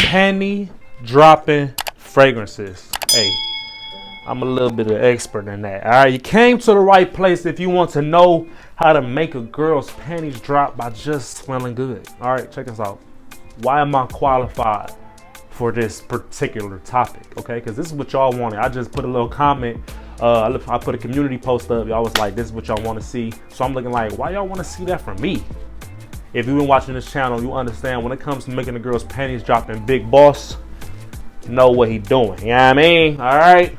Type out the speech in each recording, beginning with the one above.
panty dropping fragrances. Hey, I'm a little bit of an expert in that. All right, you came to the right place if you want to know how to make a girl's panties drop by just smelling good. All right, check this out. Why am I qualified for this particular topic? Okay, because this is what y'all wanted. I just put a little comment. I put a community post up. Y'all was like, this is what y'all want to see. So I'm looking like, why y'all want to see that from me? If you've been watching this channel, you understand when it comes to making a girl's panties drop in Big Boss, know what he doing. You know what I mean? All right.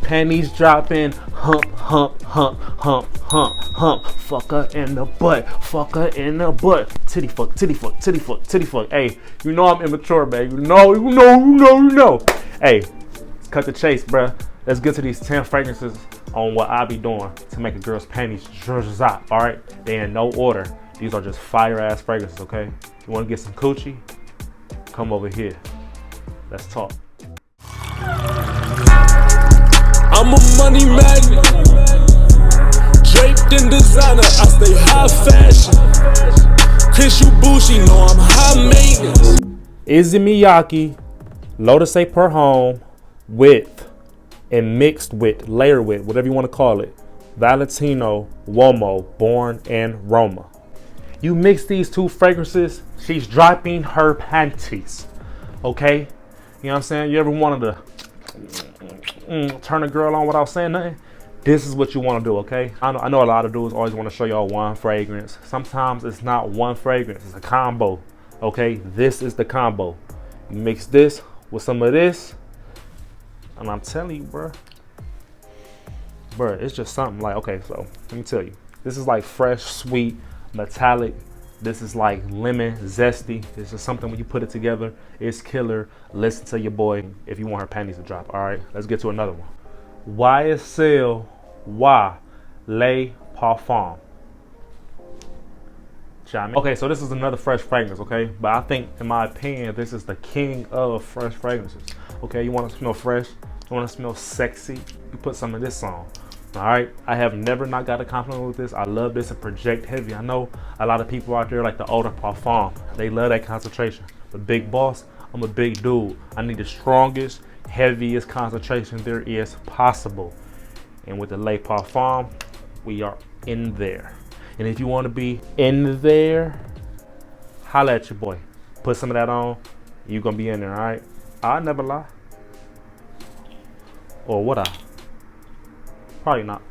Panties dropping, hump, hump, hump, hump, hump, hump. Fuck her in the butt, fuck her in the butt. Titty fuck, titty fuck, titty fuck, titty fuck. Hey, you know I'm immature, baby. You know. Hey, let's cut the chase, bruh. Let's get to these 10 fragrances on what I be doing to make a girl's panties drop. All right, they in no order. These are just fire ass fragrances, okay? You wanna get some coochie? Come over here. Let's talk. I'm a money magnet, draped in designer, I stay high fashion. Chris, you bougie, know I'm high maintenance. Izzy Miyake, Lotus A Per Home, with and mixed with, layered with, whatever you want to call it, Valentino Uomo, Born in Roma. You mix these two fragrances, she's dropping her panties, okay? You know what I'm saying? You ever wanted to turn a girl on without saying nothing? This is what you want to do, okay? I know a lot of dudes always want to show y'all one fragrance. Sometimes it's not one fragrance, it's a combo, okay? This is the combo. You mix this with some of this, and I'm telling you, bruh, it's just something like, okay, so let me tell you. This is like fresh, sweet, metallic. This is like lemon, zesty. This is something when you put it together, it's killer. Listen to your boy if you want her panties to drop. All right, let's get to another one. YSL Le Parfum. Okay, so this is another fresh fragrance, okay? But I think, in my opinion, this is the king of fresh fragrances. Okay, you want to smell fresh, you want to smell sexy, you put some of this on. All right, I have never not got a compliment with this. I love this and project heavy. I know a lot of people out there like the Eau de Parfum. They love that concentration. But Big Boss, I'm a big dude. I need the strongest, heaviest concentration there is possible. And with the Le Parfum, we are in there. And if you want to be in there, holla at your boy. Put some of that on, you're going to be in there, all right? I never lie. Or would I? Probably not.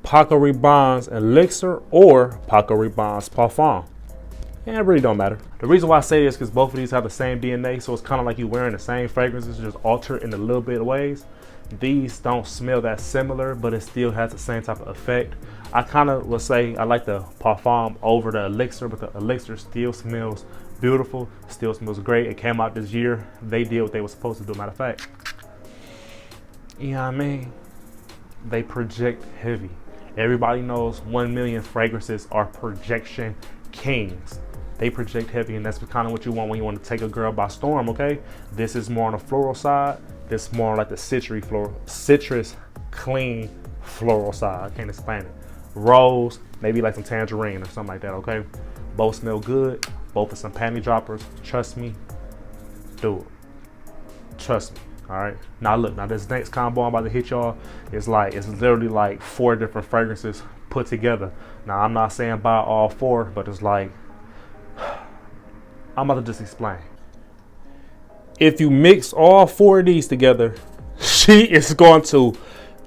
Paco Rabanne's Elixir or Paco Rabanne's Parfum. Yeah, it really don't matter. The reason why I say this is because both of these have the same DNA, so it's kind of like you wearing the same fragrances, just altered in a little bit of ways. These don't smell that similar, but it still has the same type of effect. I kind of will say I like the Parfum over the Elixir, but the Elixir still smells beautiful, still smells great. It came out this year. They did what they were supposed to do, matter of fact. You know what I mean? They project heavy. Everybody knows 1 million fragrances are projection kings. They project heavy, and that's kind of what you want when you want to take a girl by storm, okay? This is more on the floral side. This is more like the citrus clean floral side. I can't explain it. Rose, maybe like some tangerine or something like that, okay? Both smell good. Both are some panty droppers. Trust me, do it. Trust me. All right, now look, this next combo I'm about to hit y'all is it's literally like 4 different fragrances put together. Now I'm not saying buy all 4, but it's like, I'm about to just explain. If you mix all 4 of these together, she is going to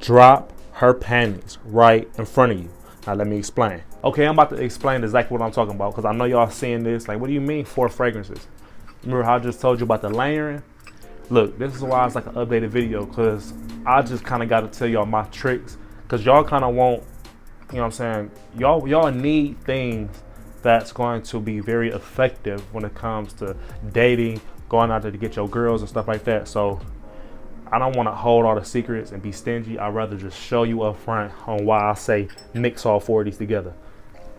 drop her panties right in front of you. Now let me explain. Okay, I'm about to explain exactly what I'm talking about, because I know y'all seeing this, like, what do you mean 4 fragrances? Remember how I just told you about the layering? Look, this is why it's like an updated video, because I just kind of got to tell y'all my tricks, because y'all kind of want, you know what I'm saying, y'all need things that's going to be very effective when it comes to dating, going out there to get your girls and stuff like that. So I don't want to hold all the secrets and be stingy. I'd rather just show you up front on why I say mix all 4 of these together.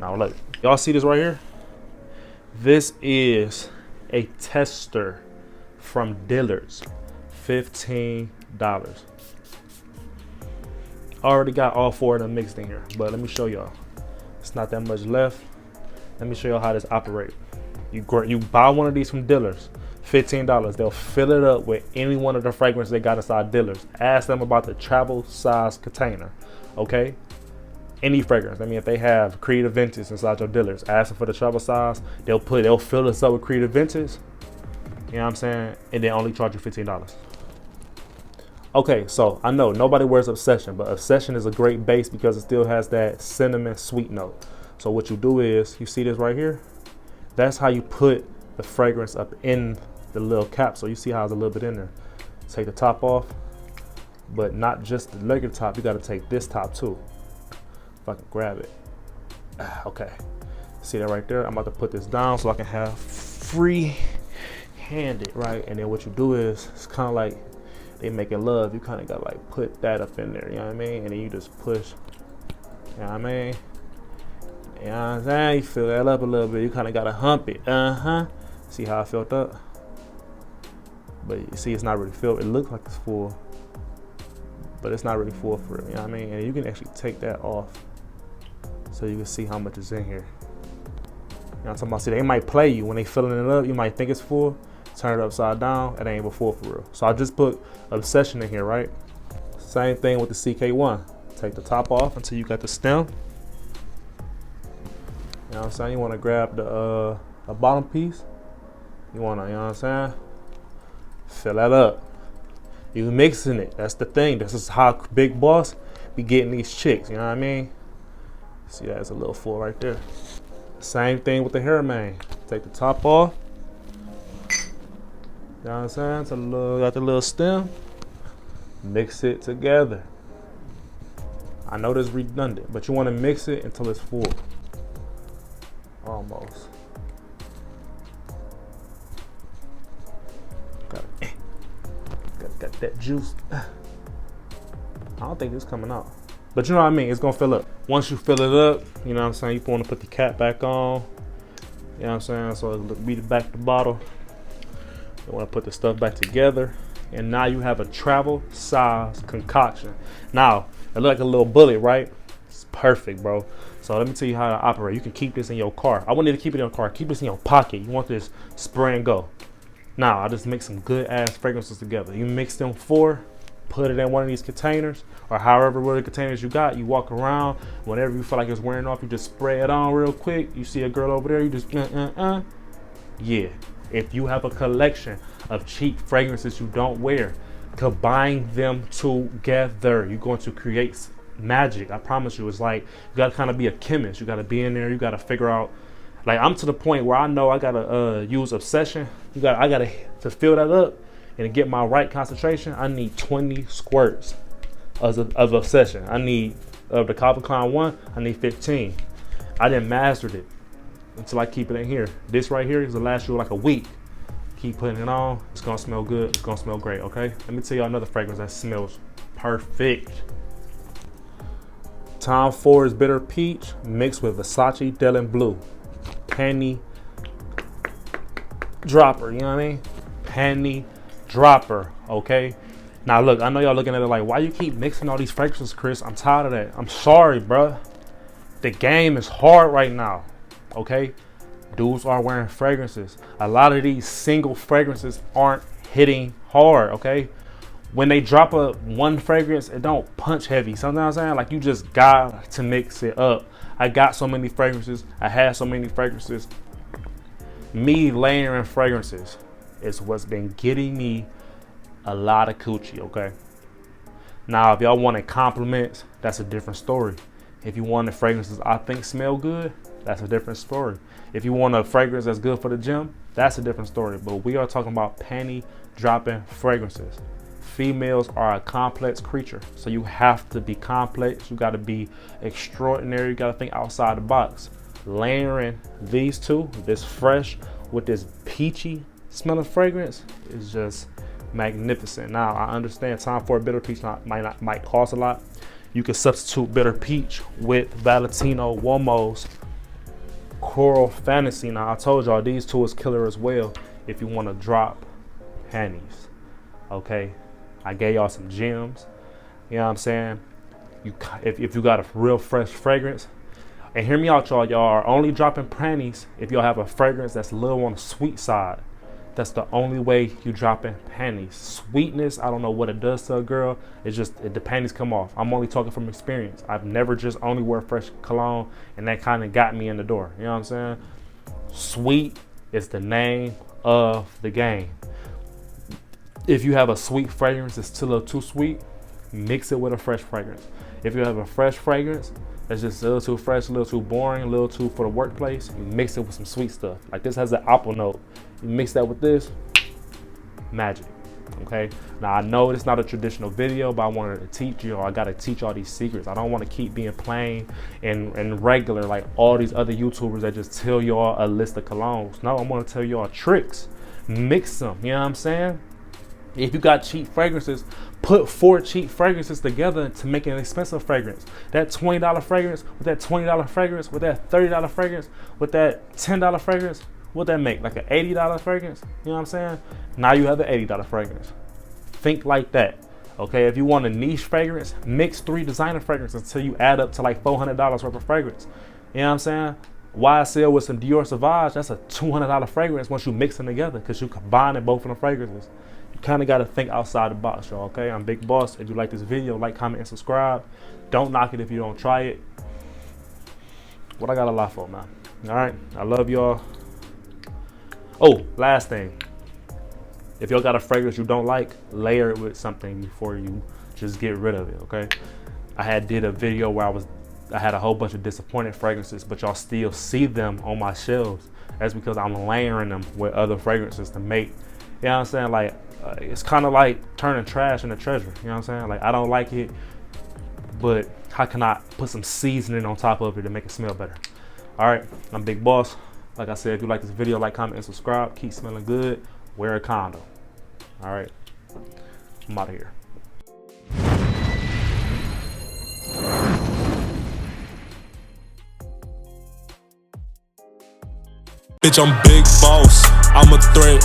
Now look, y'all see this right here? This is a tester from Dillard's, $15. Already got all 4 of them mixed in here, but let me show y'all. It's not that much left. Let me show y'all how this operates. You buy one of these from dealers, $15. They'll fill it up with any one of the fragrances they got inside dealers. Ask them about the travel size container, okay? Any fragrance. I mean, if they have Creative Vintage inside your dealers, ask them for the travel size. They'll fill this up with Creative Vintage. You know what I'm saying? And they only charge you $15. Okay, so I know nobody wears Obsession, but Obsession is a great base because it still has that cinnamon sweet note. So what you do is, you see this right here? That's how you put the fragrance up in the little cap. So you see how there's a little bit in there. Take the top off, but not just the regular top. You got to take this top too. If I can grab it. Okay. See that right there? I'm about to put this down so I can have free handed, right? And then what you do is, it's kind of like they making love. You kind of got to like put that up in there, you know what I mean? And then you just push, you know what I mean? You know what I'm saying? You fill that up a little bit. You kind of got to hump it. See how I filled up? But you see it's not really filled. It looks like it's full, but it's not really full for real, you know what I mean? And you can actually take that off so you can see how much is in here. You know what I'm talking about? See, they might play you when they filling it up. You might think it's full. Turn it upside down. It ain't even full for real. So I just put Obsession in here, right? Same thing with the CK1. Take the top off until you got the stem. You know what I'm saying? You want to grab the bottom piece. You want to, you know what I'm saying? Fill that up. You mixing it. That's the thing. This is how Big Boss be getting these chicks. You know what I mean? See, that's a little full right there. Same thing with the hair mane. Take the top off. You know what I'm saying? So got the little stem. Mix it together. I know this is redundant, but you want to mix it until it's full. Almost. Got that juice. I don't think it's coming out. But you know what I mean? It's going to fill up. Once you fill it up, you know what I'm saying? You want to put the cap back on. You know what I'm saying? So it'll be the back of the bottle. You want to put the stuff back together. And now you have a travel size concoction. Now, it looks like a little bullet, right? It's perfect, bro. So let me tell you how to operate. You can keep this in your car. I want you to keep it in your car. Keep this in your pocket. You want this spray and go. Now, I just mix some good ass fragrances together. You mix them 4, put it in one of these containers, or however many containers you got. You walk around. Whenever you feel like it's wearing off, you just spray it on real quick. You see a girl over there, you just Yeah. If you have a collection of cheap fragrances you don't wear, combine them together. You're going to create magic. I promise you. It's like you gotta kind of be a chemist. You gotta be in there. You gotta figure out. Like, I'm to the point where I know I gotta use Obsession. I gotta to fill that up and get my right concentration. I need 20 squirts of Obsession. I need of the Colognes 1. I need 15. I didn't mastered it until I keep it in here. This right here is gonna last you like a week. Keep putting it on. It's gonna smell good. It's gonna smell great. Okay. Let me tell you another fragrance that smells perfect. Tom Ford's Bitter Peach mixed with Versace Delin Blue. Panty dropper, you know what I mean? Panty dropper, okay? Now look, I know y'all looking at it like, why you keep mixing all these fragrances, Chris? I'm tired of that. I'm sorry, bruh. The game is hard right now, okay? Dudes are wearing fragrances. A lot of these single fragrances aren't hitting hard, okay? When they drop one fragrance, it don't punch heavy. Sometimes I'm saying, like, you just got to mix it up. I got so many fragrances. I had so many fragrances. Me layering fragrances is what's been getting me a lot of coochie, okay? Now, if y'all wanted compliments, that's a different story. If you wanted fragrances I think smell good, that's a different story. If you want a fragrance that's good for the gym, that's a different story. But we are talking about panty dropping fragrances. Females are a complex creature, so you have to be complex. You got to be extraordinary. You got to think outside the box. Layering these two, this fresh with this peachy smelling fragrance, is just magnificent. Now, I understand Tom Ford Bitter Peach might cost a lot. You can substitute Bitter Peach with Valentino Uomo's Coral Fantasy. Now, I told y'all these two is killer as well if you want to drop panties. Okay, I gave y'all some gems. You know what I'm saying? If you got a real fresh fragrance, And hear me out, y'all. Y'all are only dropping panties if y'all have a fragrance that's a little on the sweet side. That's the only way you dropping panties. Sweetness, I don't know what it does to a girl. It's just, the panties come off. I'm only talking from experience. I've never just only wear fresh cologne, and that kind of got me in the door. You know what I'm saying? Sweet is the name of the game. If you have a sweet fragrance that's still a little too sweet, mix it with a fresh fragrance. If you have a fresh fragrance that's just a little too fresh, a little too boring, a little too for the workplace, you mix it with some sweet stuff. Like this has an apple note. You mix that with this, magic. Okay. Now I know it's not a traditional video, but I wanted to teach you. I gotta teach all these secrets. I don't want to keep being plain and regular like all these other YouTubers that just tell y'all a list of colognes. No, I'm gonna tell y'all tricks. Mix them. You know what I'm saying? If you got cheap fragrances, put 4 cheap fragrances together to make an expensive fragrance. That $20 fragrance with that $20 fragrance with that $30 fragrance with that $10 fragrance, what that make? Like an $80 fragrance? You know what I'm saying? Now you have an $80 fragrance. Think like that. Okay, if you want a niche fragrance, mix 3 designer fragrances until you add up to like $400 worth of fragrance. You know what I'm saying? YSL with some Dior Sauvage, that's a $200 fragrance once you mix them together because you combining both of the fragrances. You kind of got to think outside the box, y'all, okay? I'm Big Boss. If you like this video, like, comment, and subscribe. Don't knock it if you don't try it. What I got a lot for, man. All right, I love y'all. Oh, last thing. If y'all got a fragrance you don't like, layer it with something before you just get rid of it, okay? I did a video where I had a whole bunch of disappointed fragrances, but y'all still see them on my shelves. That's because I'm layering them with other fragrances to make, you know what I'm saying? Like, it's kind of like turning trash into treasure, you know what I'm saying? Like, I don't like it, but how can I put some seasoning on top of it to make it smell better? All right, I'm Big Boss. Like I said, if you like this video, like, comment, and subscribe. Keep smelling good. Wear a condom. All right, I'm out of here. Bitch, I'm Big Boss, I'm a threat.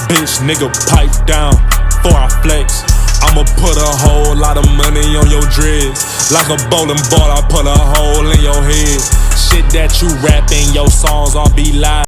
Bitch, nigga, pipe down before I flex. I'ma put a whole lot of money on your dreads. Like a bowling ball, I put a hole in your head. Shit that you rapping, your songs all be live.